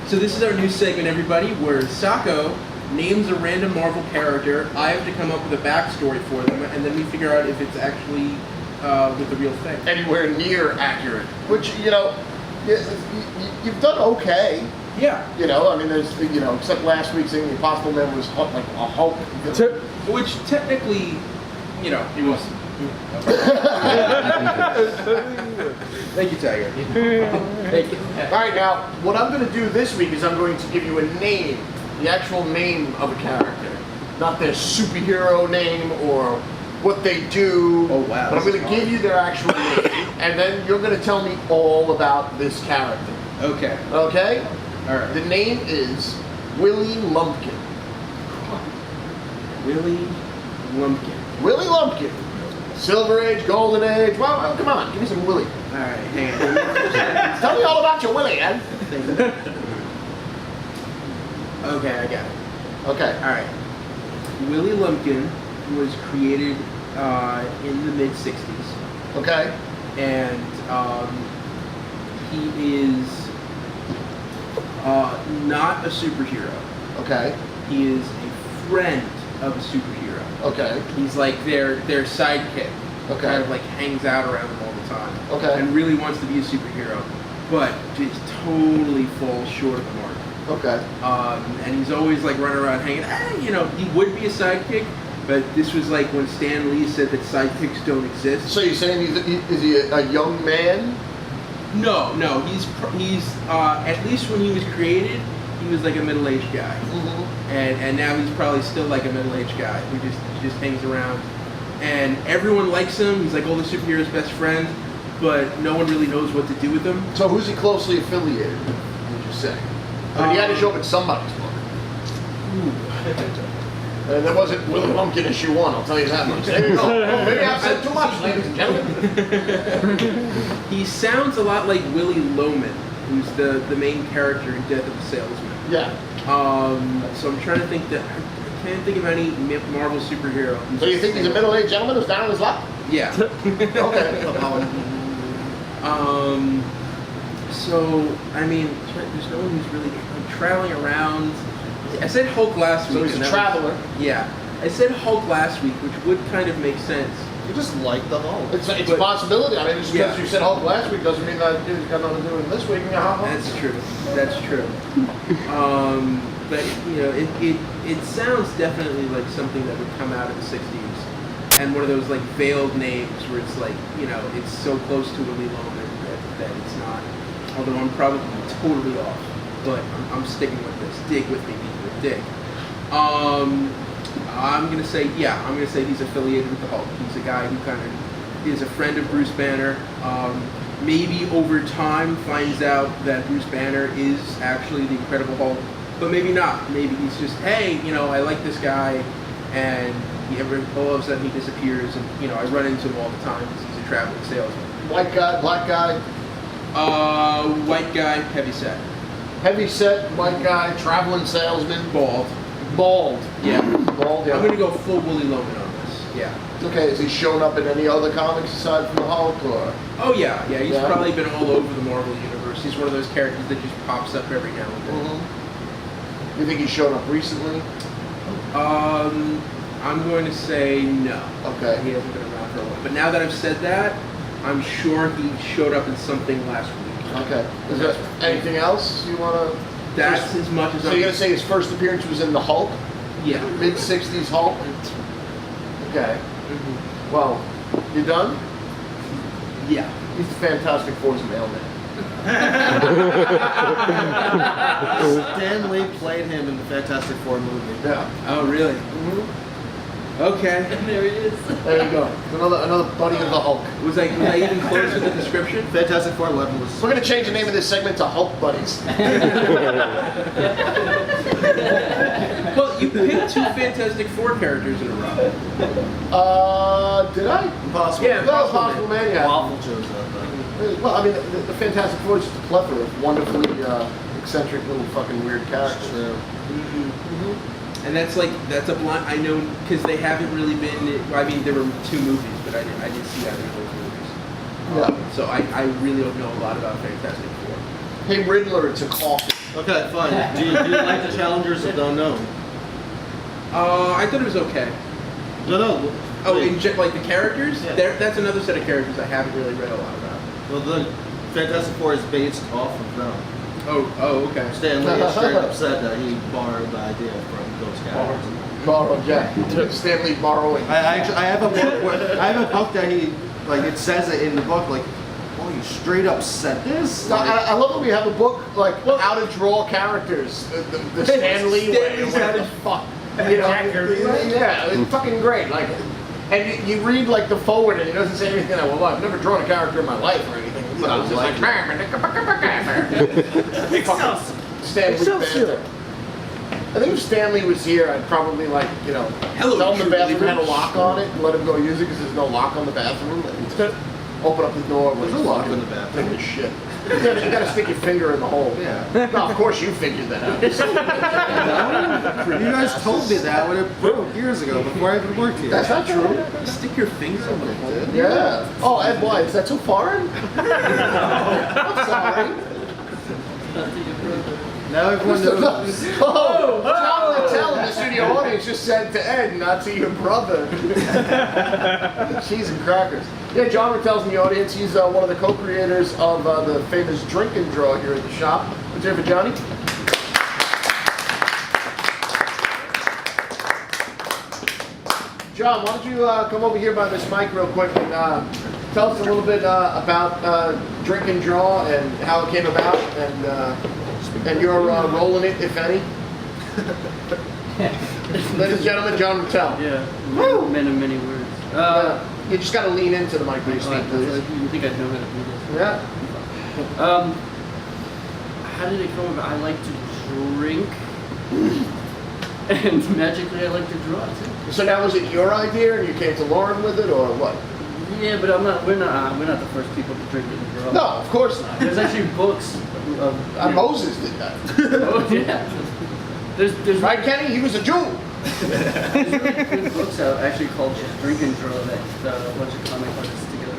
So this is our new segment, everybody, where Socko names a random Marvel character. I have to come up with a backstory for them, and then we figure out if it's actually with the real thing. Anywhere near accurate. Which, you know, you've done okay. Yeah. You know, I mean, there's, you know, except last week's thing, the Impossible Man was like a Hulk. Which technically, you know, he was. Thank you, Tiger. Thank you. All right, now, what I'm going to do this week is I'm going to give you a name, the actual name of a character. Not their superhero name or what they do. Oh, wow. But I'm going to give you their actual name, and then you're going to tell me all about this character. Okay. Okay? All right. The name is Willie Lumpkin. Willie Lumpkin. Willie Lumpkin. Silver Age, Golden Age. Well, come on, give me some Willie. All right, hang on. Tell me all about your Willie, Ed. Okay, I got it. Okay. All right. Willie Lumpkin was created in the mid-'60s. Okay. And he is not a superhero. Okay. He is a friend of a superhero. Okay. He's like their sidekick. Okay. Kind of like hangs out around them all the time. Okay. And really wants to be a superhero, but just totally falls short of the mark. Okay. And he's always like running around hanging. You know, he would be a sidekick, but this was like when Stan Lee said that sidekicks don't exist. So you're saying is he a young man? No, he's at least when he was created, he was like a middle-aged guy. Mm-hmm. And now he's probably still like a middle-aged guy who just hangs around. And everyone likes him. He's like all the superheroes' best friend, but no one really knows what to do with him. So who's he closely affiliated with, would you say? I mean, he had to show up in somebody's book. And there wasn't Willie Lumpkin issue 1, I'll tell you that much. There you go. Oh, maybe I've said too much, ladies and gentlemen. He sounds a lot like Willie Loman, who's the main character in Death of a Salesman. Yeah. So I'm trying to think I can't think of any Marvel superhero. So you think he's a middle-aged gentleman who's down on his luck? Yeah. Okay. So, I mean, there's no one who's really traveling around. I said Hulk last week. So he's a traveler. Yeah. I said Hulk last week, which would kind of make sense. You just like the Hulk. It's a possibility. I mean, just because you said Hulk last week doesn't mean that it's got nothing to do with this week. That's true. That's true. But you know, it sounds definitely like something that would come out of the '60s, and one of those like veiled names where it's like, you know, it's so close to Willie Loman that it's not. Although I'm probably totally off, but I'm sticking with this. Dig with me, people. Dig. I'm gonna say he's affiliated with the Hulk. He's a guy who kind of is a friend of Bruce Banner. Maybe over time finds out that Bruce Banner is actually the Incredible Hulk, but maybe not. Maybe he's just, hey, you know, I like this guy, and all of a sudden he disappears, and you know, I run into him all the time because he's a traveling salesman. White guy, black guy? White guy, heavy set. Heavy set, white guy, traveling salesman. Bald. Bald. Yeah. Bald, yeah. I'm gonna go full Willie Loman on this. Yeah. Okay, has he shown up in any other comics aside from the Hulk, or? Oh yeah. He's probably been all over the Marvel universe. He's one of those characters that just pops up every now and then. Mm-hmm. You think he's shown up recently? I'm going to say no. Okay. He hasn't been around for a while. But now that I've said that, I'm sure he showed up in something last week. Okay. Is there anything else you want to? That's as much as. So you're gonna say his first appearance was in the Hulk? Yeah. Mid-'60s Hulk? Okay. Mm-hmm. Well, you done? Yeah. He's the Fantastic Four's mailman. Stan Lee played him in the Fantastic Four movie. Yeah. Oh, really? Mm-hmm. Okay. There he is. There you go. Another buddy of the Hulk. Was I even close with the description? Fantastic Four 11 was... We're gonna change the name of this segment to Hulk Buddies. Well, you picked 2 Fantastic Four characters in a row. Did I? Impossible. Yeah, Impossible Man, yeah. Waffle chose that. Well, I mean, the Fantastic Four is just a plethora of wonderfully eccentric little fucking weird characters. True. Mm-hmm. And that's a blind. I know because they haven't really been. I mean, there were 2 movies, but I didn't see either of those movies. Yeah. So I really don't know a lot about Fantastic Four. Hey Riddler, it's a coffin. Okay, fine. Do you like the Challengers of the Unknown? I thought it was okay. No. Oh, wait. like the characters? Yeah. That's another set of characters I haven't really read a lot about. Well, the Fantastic Four is based off of them. Oh, okay. Stan Lee is straight up said that he borrowed the idea from those characters. Borrowed, yeah. Stanley borrowing. I have a book that he like. It says it in the book like, oh, you straight up said this. No, I love that we have a book like how to draw characters, the Stan Lee way. Stanley's how to Fuck. You know, yeah, it's fucking great. Like, and you read like the forward, and it doesn't say anything like, well, I've never drawn a character in my life or anything. But I was just like, Stan Lee banter. I think if Stanley was here, I'd probably like, you know, tell him the bathroom had a lock on it and let him go use it because there's no lock on the bathroom. And open up the door. There's a lock in the bathroom. Take a shit. You gotta stick your finger in the hole. Yeah. No, of course you figured that out. You guys told me that when it broke years ago before I even worked here. That's not true. Stick your finger in the hole. Yeah. Oh, Ed, why? Is that too foreign? I'm sorry. Now everyone knows. Oh, John Rattel in the studio audience just said to Ed, not to your brother. Cheese and crackers. Yeah, John Rattel's in the audience. He's one of the co-creators of the famous drink and draw here at the shop. Let's hear it for Johnny. John, why don't you come over here by this mic real quick and tell us a little bit about drink and draw and how it came about and your role in it, if any. Ladies and gentlemen, John Rattel. Yeah, many words. You just got to lean into the mic when you speak, please. You think I know how to do this? Yeah. How did it come about? I like to drink, and magically I like to draw too. So now, was it your idea, and you came to Lauren with it, or what? Yeah, but we're not the first people to drink and draw. No, of course not. There's actually books of Moses did that. Oh yeah. There's Right, Kenny? He was a Jew. There's really good books out actually called Drink and Draw that a bunch of comic artists together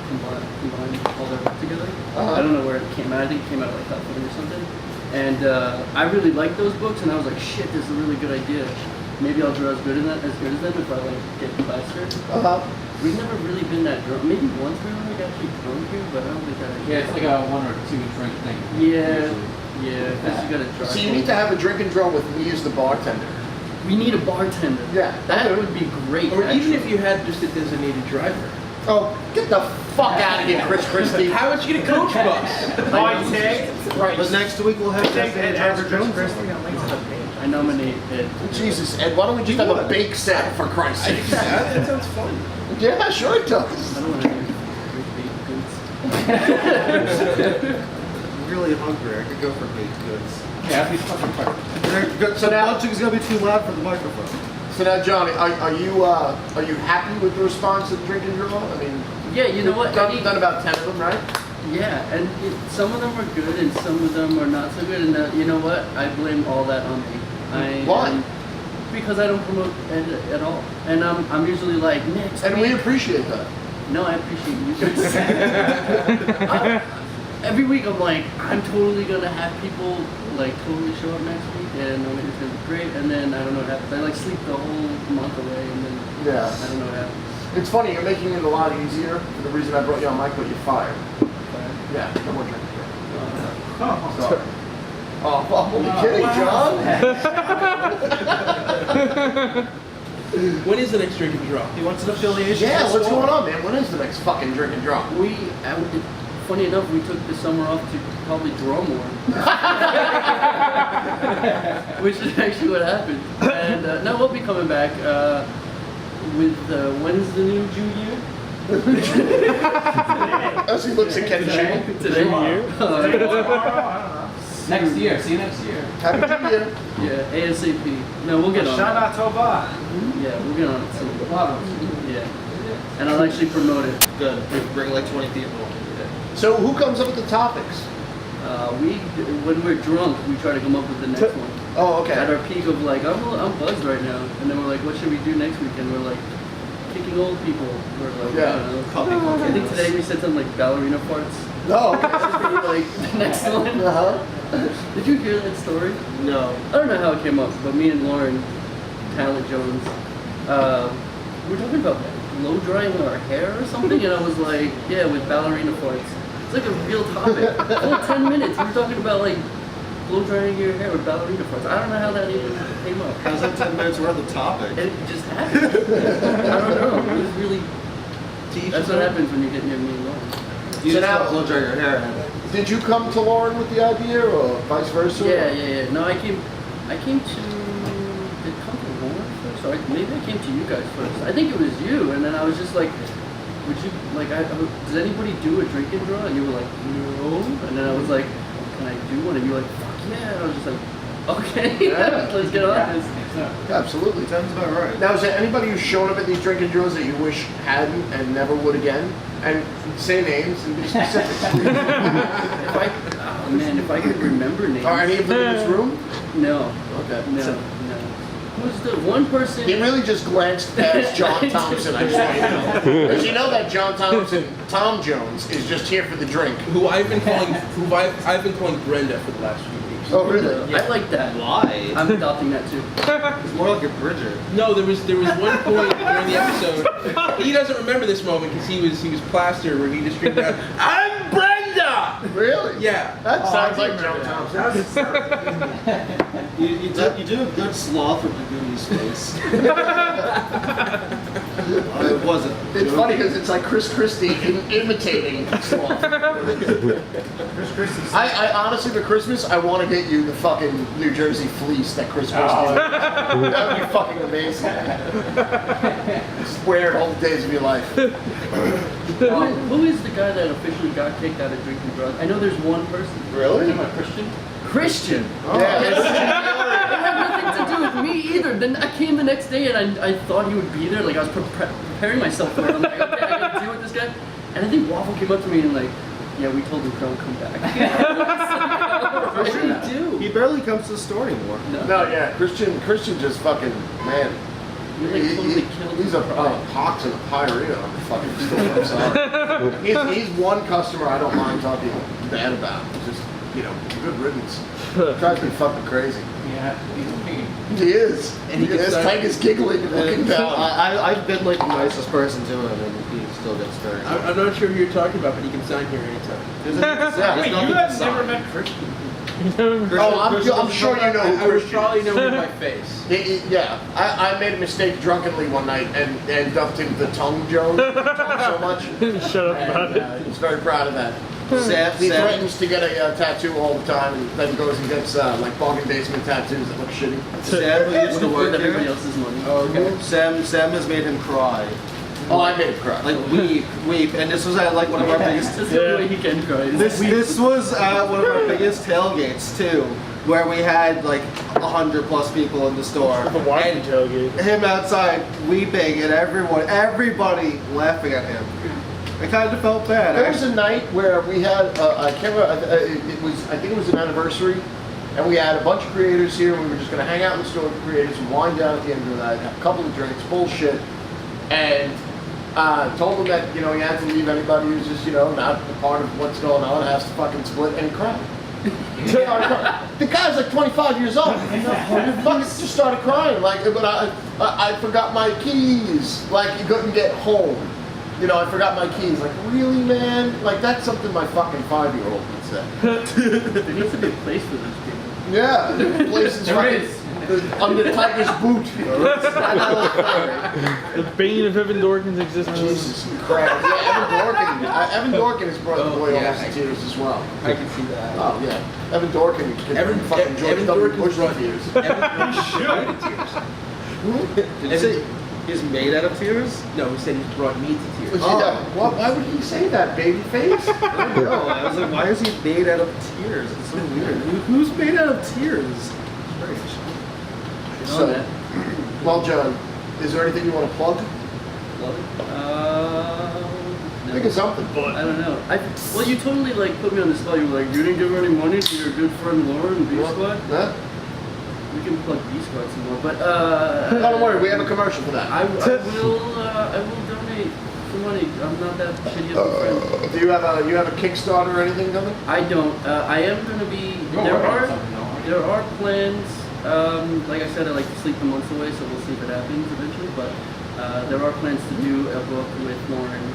combined all their work together. I don't know where it came out. I think it came out like California or something. And I really liked those books, and I was like, shit, this is a really good idea. Maybe I'll draw as good as them if I like get faster. We've never really been that drunk. Maybe once we were actually drunk here, but I don't think that. Yeah, it's like a 1 or 2 drink thing. Yeah, because you gotta try. So you need to have a drink and draw with me as the bartender. We need a bartender. Yeah. That would be great. Or actually. even if you had just a designated driver. Oh, get the fuck out of here, Chris Christie. How much you get a coach bus? Right. But next week we'll have Trevor Jones. I nominate Ed. Jesus, Ed, why don't we just have a bake set, for Christ's sake? That sounds fun. Yeah, sure it does. I don't want to do baked goods. I'm really hungry. I could go for baked goods. Yeah, that'd be fucking fun. So now- now is gonna be too loud for the microphone. So now, Johnny, are you happy with the response to the drink and draw? I mean, Yeah, you know what? You've done about 10 of them, right? Yeah, and some of them are good and some of them are not so good. And you know what? I blame all that on me. Why? Because I don't promote Ed at all. And I'm usually like, next And week. we appreciate that. No, I appreciate you. Every week I'm like, I'm totally gonna have people like totally show up next week, and it's gonna be great. And then I don't know what happens. I like sleep the whole month away, and then Yeah. I don't know what happens. It's funny, you're making it a lot easier for the reason I brought you on mic, but you're fired. Yeah, no more drinking. Sorry. Oh, I'm only kidding, John. When is the next drink and draw? He wants an affiliation. Yeah, with what's Swan. going on, man? When is the next fucking drink and draw? Funny enough, we took the summer off to probably draw more. Which is actually what happened. And no, we'll be coming back with, when's the new Jew year? As he looks at Ken Shane. Today. Next year, see you next year. Happy New Year. Yeah, ASAP. No, we'll get on Shout it. out Tova. Yeah, we'll get on it soon. Yeah. And I'll actually promote it. Good. Bring like 20 people. So who comes up with the topics? When we're drunk, we try to come up with the next one. Oh, At okay. our peak of like, I'm buzzed right now. And then we're like, what should we do next week? And we're like, kicking old people. We're like, Yeah. I don't know. I think today we said something like ballerina farts. No. Like the next one. Uh-huh. Did you hear that story? No. I don't know how it came up, but me and Lauren, Talent Jones, we were talking about blow drying our hair or something, and I was like, yeah, with ballerina farts. It's like a real topic. Full 10 minutes, we were talking about like blow drying your hair with ballerina farts. I don't know how that even came up. How's that 10 minutes worth of topic? It just happened. I don't know. It was really. That's what happens when you get near me and Lauren. You So just now- gotta blow dry your hair. Did you come to Lauren with the idea, or vice versa? Yeah. No, I came to. Did it come to Lauren first? Or maybe I came to you guys first. I think it was you, and then I was just like, would you like? Does anybody do a drink and draw? And you were like, no. And then I was like, can I do one? And you were like, fuck yeah. And I was just like, okay, Yeah. let's get on this. Absolutely. Sounds about right. Now, is there anybody who's shown up at these drinking drills that you wish hadn't and never would again? And say names and be specific. If I could remember names. Are any of them in this room? No. Okay. No. Who's the one person? He really just glanced past John Thompson. I just want you to know. Because you know that John Thompson, Tom Jones, is just here for the drink. Who I've been calling Brenda for the last few weeks. Oh, really? I like that. Why? I'm adopting that too. It's more like a Bridget. No, there was one point during the episode. He doesn't remember this moment because he was plastered where he just screamed out, "I'm Brenda!" Really? Yeah. That sounds like John Thompson. You do a good sloth with the Goonies face. It wasn't. It's funny because it's like Chris Christie imitating Sloth. I honestly, for Christmas, I want to get you the fucking New Jersey fleece that Chris Christie did. That would be fucking amazing. Just wear it all the days of your life. Who is the guy that officially got kicked out of drinking drugs? I know there's one person. Really? Am I Christian? Christian. Yeah. It had nothing to do with me either. Then I came the next day and I thought he would be there. Like I was preparing myself for it. I'm like, okay, I gotta deal with this guy. And I think Waffle came up to me and like, yeah, we told him don't come back. What did he do? He barely comes to the store anymore. No, yeah, Christian just fucking, man. He like totally killed He's a pox and a pyrrhea on the fucking store. I'm sorry. He's one customer I don't mind talking bad about. It's just, good riddance. Drives me fucking crazy. Yeah, he's a pain. He is. And he gets Tank is giggling and looking down. I've been like the nicest person to him, and he still gets dirty. I'm not sure who you're talking about, but he can sign here anytime. Wait, you have never met Christian? I'm sure you know I who would Christian probably is. know him by face. Yeah, I made a mistake drunkenly one night and dumped him the tongue, Joe. So much. Shut up about it. I was very proud of that. Sam, He threatens to get a tattoo all the time, and then goes and gets like bargain basement tattoos that look shitty. Sam, who used to work With everybody here, else's money. Oh, okay. Sam has made him cry. Oh, I made it cry. Like weep, and this was at like one of our biggest. That's the only way he can cry. This was at one of our biggest tailgates too, where we had like 100+ people in the store. The wine tailgate. Him outside weeping, and everybody laughing at him. I kind of felt bad. There was a night where we had I can't remember. I think it was an anniversary, and we had a bunch of creators here. And we were just going to hang out in the store with the creators and wind down at the end of the night, have a couple of drinks, bullshit, and told him that he had to leave anybody who's just not a part of what's going on, has to fucking split, and he cried. The guy's like 25 years old. Fucking just started crying. Like, but I forgot my keys. Like, you couldn't get home. I forgot my keys. Like, really, man? Like, that's something my fucking 5-year-old would say. There needs to be a place for those people. Yeah, the place is fucking under Tiger's boot. The bane of Evan Dorkin's existence. Jesus Christ. Yeah, Evan Dorkin has brought the boy almost to tears as well. I can see that. Oh, yeah. Evan Dorkin can fucking George Evan W. Dorkin's Bush to brought tears. Evan should tears. Did you say he's made out of tears? No, he said he brought me to tears. Yeah. Why would he say that, baby face? I don't know. I was like, why is he made out of tears? It's so weird. Who's made out of tears? Strange. So, well, John, is there anything you want to plug? No. Think of something. I don't know. Well, you totally put me on the spot. You were like, you didn't give her any money to your good friend Lauren, B Squad. Huh? We can plug B Squad some more, but No, don't worry, we have a commercial for that. I will donate some money. I'm not that shitty of a friend. Do you have a Kickstarter or anything coming? I don't. I am gonna be. There are plans. Like I said, I like to sleep the months away, so we'll see if it happens eventually. But there are plans to do a book with Lauren.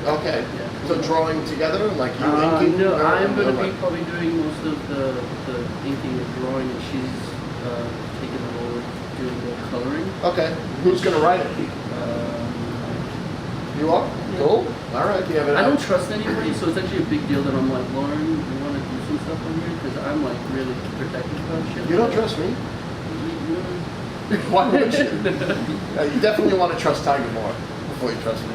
Okay. Yeah. So drawing together, like you inking? No, I'm or gonna be like- probably doing most of the inking and drawing, and she's taking the role of doing the coloring. Okay. Who's gonna write it? You are? Yeah. Cool. All right. Do you have it? I don't trust anybody, so it's actually a big deal that I'm like, Lauren, you want to do some stuff on here? Because I'm like really protective about shit. You don't trust me? You- Why would you? You definitely want to trust Tiger more before you trust me.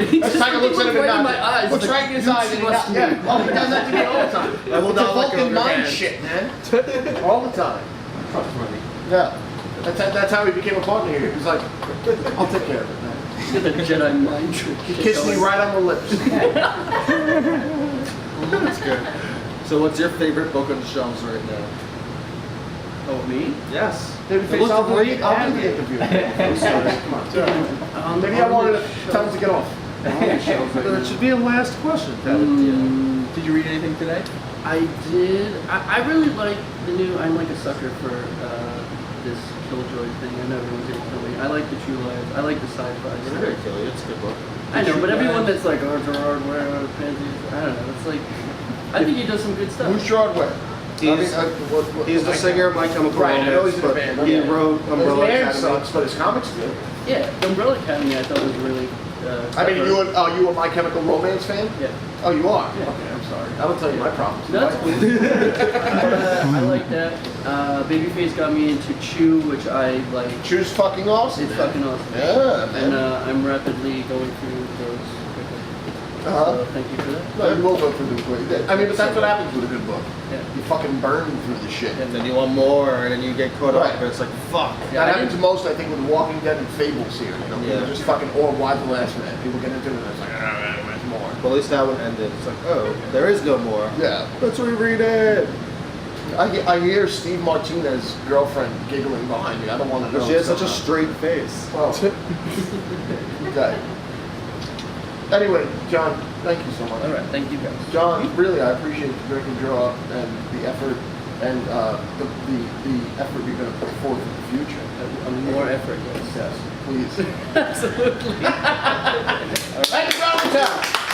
He just Tiger looks at him right in and my nods. eyes. Looks like, right in his "You eyes and he trust nods. me." Yeah. Oh, he does that to me all the time. I will It's a not let go Vulcan of your mind hand. shit, man. All the time. Trustworthy. Yeah. That's how he became a partner here. He was like, I'll take care of it, man. Did the Jedi mind trick. He kissed me right on the lips. That's good. So what's your favorite book on the shelves right now? Oh, me? Yes. Babyface, I'll do the interview. I'm sorry. Come on. Maybe I wanted to tell him to get off. That should be a last question. Did you read anything today? I did. I really like the new. I'm like a sucker for this Killjoy thing. I know everyone's gonna kill me. I like the True Lies. I like the sci-fi It's stuff. very killy. It's a good book. I know, but everyone that's like, oh, Gerard Way, pansies. I don't know. It's like, I think he does some good stuff. Who's Gerard Way? He's the singer of My Chemical Right, I know Romance, he's in a but band. he Yeah. wrote His Umbrella band Academy. sucks, but his comics good. Yeah, the Umbrella Academy I thought was really. I mean, clever. you a My Chemical Romance fan? Yeah. Oh, you are? Yeah. Okay, I'm sorry. I don't tell you my problems. No, that's cool. I like that. Babyface got me into Chew, which I like. Choose fucking awesome. It's fucking awesome. Yeah, man. And I'm rapidly going through those quickly. Uh-huh. So thank you for that. No, you will go through the quick. I mean, but that's what happens with a good book. Yeah. You fucking burn through the shit. And then you want more, and then you get caught Right. up, and it's like, fuck. Yeah, That I happens didn't- most, I think, with Walking Dead and Fables here. You know, Yeah. people just fucking, or Why the Last Man. People get into it and it's like, there's more. Well, at least that one ended. It's like, oh, there is no more. Yeah. Let's reread it. I hear Steve Martinez's girlfriend giggling behind me. I don't want to know. But she has what's such a going straight face. on. Oh. Okay. Anyway, John, thank you so much. All right, thank you guys. John, really, I appreciate the drink and draw and the effort and the effort you're going to put forth in the future. More effort, yes. Yes, please. Absolutely. Thank you, John.